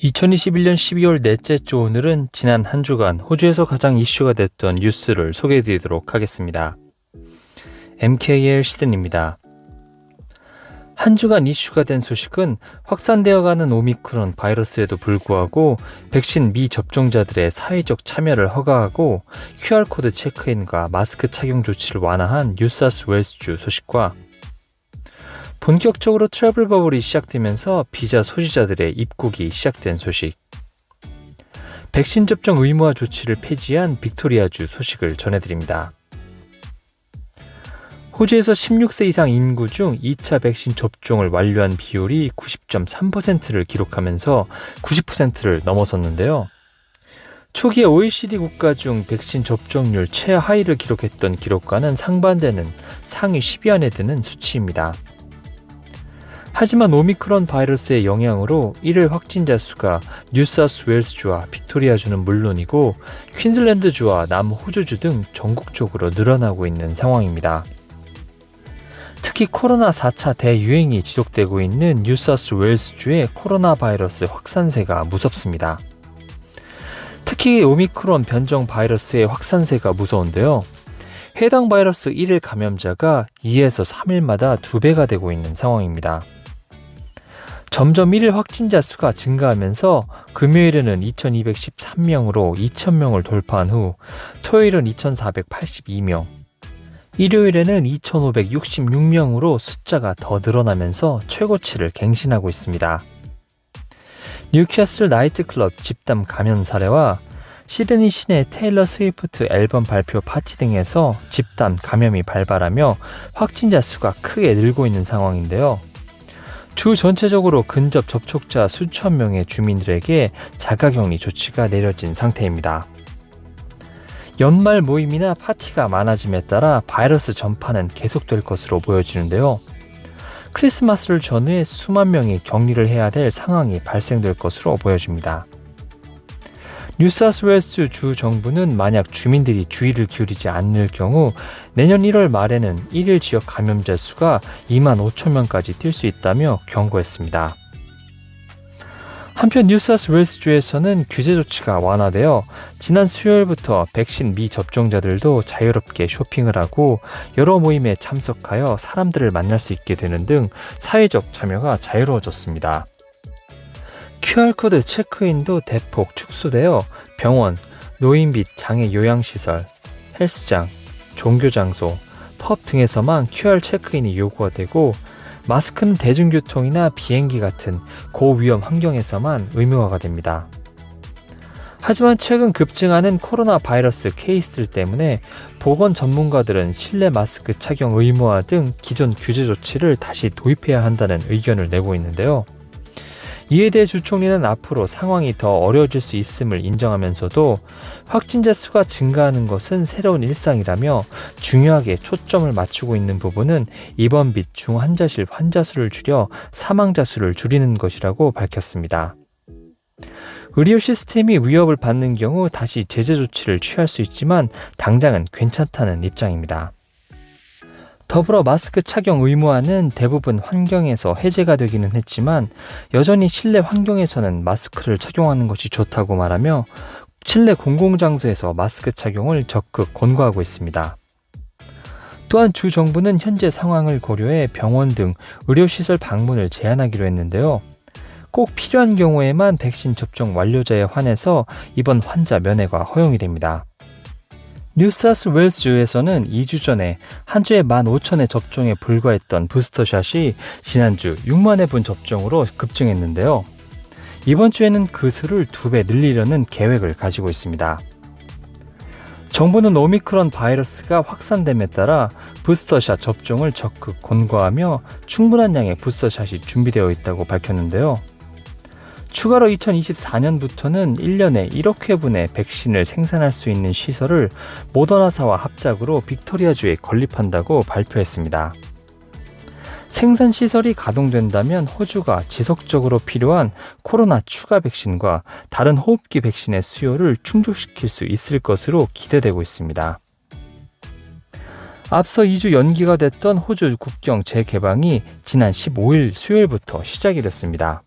2021년 12월 넷째 주 오늘은 지난 한 주간 호주에서 가장 이슈가 됐던 뉴스를 소개해드리도록 하겠습니다. MKL 시즌입니다. 한 주간 이슈가 된 소식은 확산되어가는 오미크론 바이러스에도 불구하고 백신 미접종자들의 사회적 참여를 허가하고 QR코드 체크인과 마스크 착용 조치를 완화한 뉴사우스웨일스주 소식과 본격적으로 트래블 버블이 시작되면서 비자 소지자들의 입국이 시작된 소식, 백신 접종 의무화 조치를 폐지한 빅토리아주 소식을 전해드립니다. 호주에서 16세 이상 인구 중 2차 백신 접종을 완료한 비율이 90.3%를 기록하면서 90%를 넘어섰는데요. 초기에 OECD 국가 중 백신 접종률 최하위를 기록했던 기록과는 상반되는 상위 10위 안에 드는 수치입니다. 하지만 오미크론 바이러스의 영향으로 일일 확진자 수가 뉴사우스웨일스주와 빅토리아주는 물론이고 퀸즐랜드주와 남호주주 등 전국적으로 늘어나고 있는 상황입니다. 특히 코로나 4차 대유행이 지속되고 있는 뉴사우스웨일스주의 코로나 바이러스 확산세가 무섭습니다. 특히 오미크론 변종 바이러스의 확산세가 무서운데요. 해당 바이러스 1일 감염자가 2에서 3일마다 2배가 되고 있는 상황입니다. 점점 1일 확진자 수가 증가하면서 금요일에는 2213명으로 2000명을 돌파한 후 토요일은 2482명, 일요일에는 2566명으로 숫자가 더 늘어나면서 최고치를 갱신하고 있습니다. 뉴캐슬 나이트클럽 집단 감염 사례와 시드니 시내 테일러 스위프트 앨범 발표 파티 등에서 집단 감염이 발발하며 확진자 수가 크게 늘고 있는 상황인데요. 주 전체적으로 근접 접촉자 수천 명의 주민들에게 자가격리 조치가 내려진 상태입니다. 연말 모임이나 파티가 많아짐에 따라 바이러스 전파는 계속될 것으로 보여지는데요. 크리스마스를 전후해 수만 명이 격리를 해야 될 상황이 발생될 것으로 보여집니다. 뉴사우스웨일스 주 정부는 만약 주민들이 주의를 기울이지 않을 경우 내년 1월 말에는 1일 지역 감염자 수가 2만 5천 명까지 뛸 수 있다며 경고했습니다. 한편 뉴사우스웨일스 주에서는 규제 조치가 완화되어 지난 수요일부터 백신 미접종자들도 자유롭게 쇼핑을 하고 여러 모임에 참석하여 사람들을 만날 수 있게 되는 등 사회적 참여가 자유로워졌습니다. QR코드 체크인도 대폭 축소되어 병원, 노인 및 장애 요양시설, 헬스장, 종교장소, 펍 등에서만 QR 체크인이 요구가 되고 마스크는 대중교통이나 비행기 같은 고위험 환경에서만 의무화가 됩니다. 하지만 최근 급증하는 코로나 바이러스 케이스들 때문에 보건 전문가들은 실내 마스크 착용 의무화 등 기존 규제 조치를 다시 도입해야 한다는 의견을 내고 있는데요. 이에 대해 주 총리는 앞으로 상황이 더 어려워질 수 있음을 인정하면서도 확진자 수가 증가하는 것은 새로운 일상이라며 중요하게 초점을 맞추고 있는 부분은 입원 및 중환자실 환자 수를 줄여 사망자 수를 줄이는 것이라고 밝혔습니다. 의료 시스템이 위협을 받는 경우 다시 제재 조치를 취할 수 있지만 당장은 괜찮다는 입장입니다. 더불어 마스크 착용 의무화는 대부분 환경에서 해제가 되기는 했지만 여전히 실내 환경에서는 마스크를 착용하는 것이 좋다고 말하며 실내 공공장소에서 마스크 착용을 적극 권고하고 있습니다. 또한 주 정부는 현재 상황을 고려해 병원 등 의료시설 방문을 제한하기로 했는데요. 꼭 필요한 경우에만 백신 접종 완료자에 한해서 입원 환자 면회가 허용이 됩니다. 뉴사우스웨일스주에서는 2주 전에 한 주에 15,000회 접종에 불과했던 부스터샷이 지난주 6만 회분 접종으로 급증했는데요. 이번 주에는 그 수를 2배 늘리려는 계획을 가지고 있습니다. 정부는 오미크론 바이러스가 확산됨에 따라 부스터샷 접종을 적극 권고하며 충분한 양의 부스터샷이 준비되어 있다고 밝혔는데요. 추가로 2024년부터는 1년에 1억 회분의 백신을 생산할 수 있는 시설을 모더나사와 합작으로 빅토리아주에 건립한다고 발표했습니다. 생산 시설이 가동된다면 호주가 지속적으로 필요한 코로나 추가 백신과 다른 호흡기 백신의 수요를 충족시킬 수 있을 것으로 기대되고 있습니다. 앞서 2주 연기가 됐던 호주 국경 재개방이 지난 15일 수요일부터 시작이 됐습니다.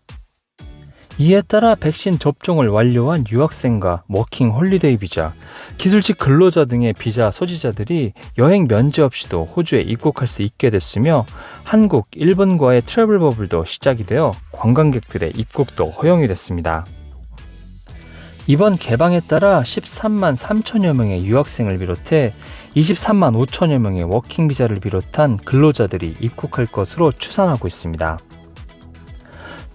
이에 따라 백신 접종을 완료한 유학생과 워킹 홀리데이 비자, 기술직 근로자 등의 비자 소지자들이 여행 면제 없이도 호주에 입국할 수 있게 됐으며 한국, 일본과의 트래블 버블도 시작이 되어 관광객들의 입국도 허용이 됐습니다. 이번 개방에 따라 13만 3천여 명의 유학생을 비롯해 23만 5천여 명의 워킹 비자를 비롯한 근로자들이 입국할 것으로 추산하고 있습니다.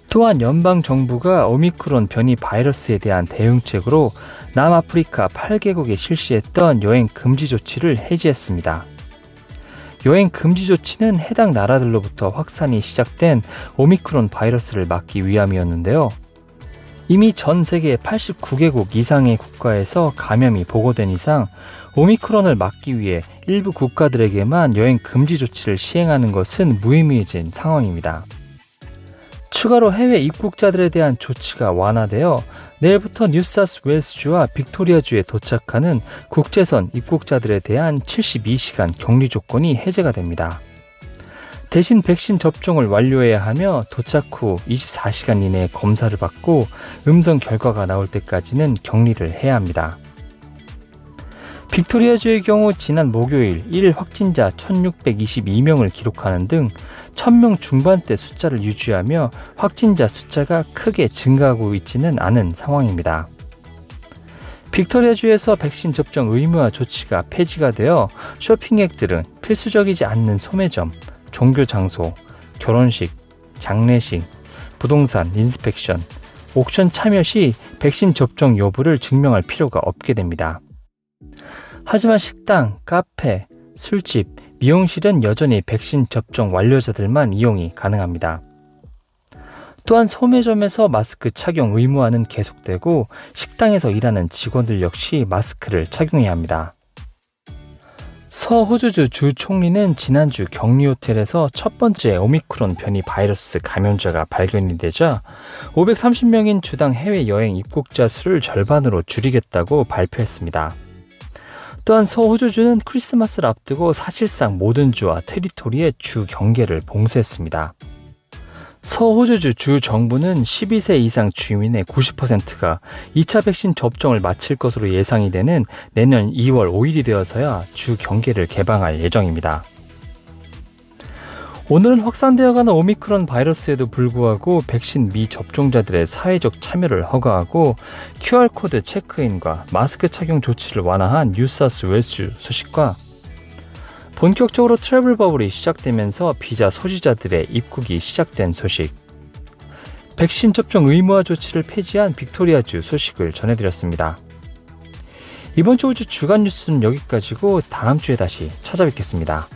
또한 연방정부가 오미크론 변이 바이러스에 대한 대응책으로 남아프리카 8개국에 실시했던 여행 금지 조치를 해지했습니다. 여행 금지 조치는 해당 나라들로부터 확산이 시작된 오미크론 바이러스를 막기 위함이었는데요. 이미 전 세계 89개국 이상의 국가에서 감염이 보고된 이상 오미크론을 막기 위해 일부 국가들에게만 여행 금지 조치를 시행하는 것은 무의미해진 상황입니다. 추가로 해외 입국자들에 대한 조치가 완화되어 내일부터 뉴사우스웨일스주와 빅토리아주에 도착하는 국제선 입국자들에 대한 72시간 격리 조건이 해제가 됩니다. 대신 백신 접종을 완료해야 하며 도착 후 24시간 이내에 검사를 받고 음성 결과가 나올 때까지는 격리를 해야 합니다. 빅토리아주의 경우 지난 목요일 1일 확진자 1622명을 기록하는 등 1000명 중반대 숫자를 유지하며 확진자 숫자가 크게 증가하고 있지는 않은 상황입니다. 빅토리아주에서 백신 접종 의무화 조치가 폐지가 되어 쇼핑객들은 필수적이지 않는 소매점, 종교 장소, 결혼식, 장례식, 부동산 인스펙션, 옥션 참여 시 백신 접종 여부를 증명할 필요가 없게 됩니다. 하지만 식당, 카페, 술집, 미용실은 여전히 백신 접종 완료자들만 이용이 가능합니다. 또한 소매점에서 마스크 착용 의무화는 계속되고 식당에서 일하는 직원들 역시 마스크를 착용해야 합니다. 서호주주 주 총리는 지난주 격리 호텔에서 첫 번째 오미크론 변이 바이러스 감염자가 발견이 되자 530명인 주당 해외여행 입국자 수를 절반으로 줄이겠다고 발표했습니다. 또한 서호주주는 크리스마스를 앞두고 사실상 모든 주와 테리토리의 주 경계를 봉쇄했습니다. 서호주주 주 정부는 12세 이상 주민의 90%가 2차 백신 접종을 마칠 것으로 예상이 되는 내년 2월 5일이 되어서야 주 경계를 개방할 예정입니다. 오늘은 확산되어가는 오미크론 바이러스에도 불구하고 백신 미접종자들의 사회적 참여를 허가하고 QR코드 체크인과 마스크 착용 조치를 완화한 뉴사우스웨일스 소식과 본격적으로 트래블 버블이 시작되면서 비자 소지자들의 입국이 시작된 소식, 백신 접종 의무화 조치를 폐지한 빅토리아주 소식을 전해드렸습니다. 이번 주 호주 주간 뉴스는 여기까지고 다음 주에 다시 찾아뵙겠습니다.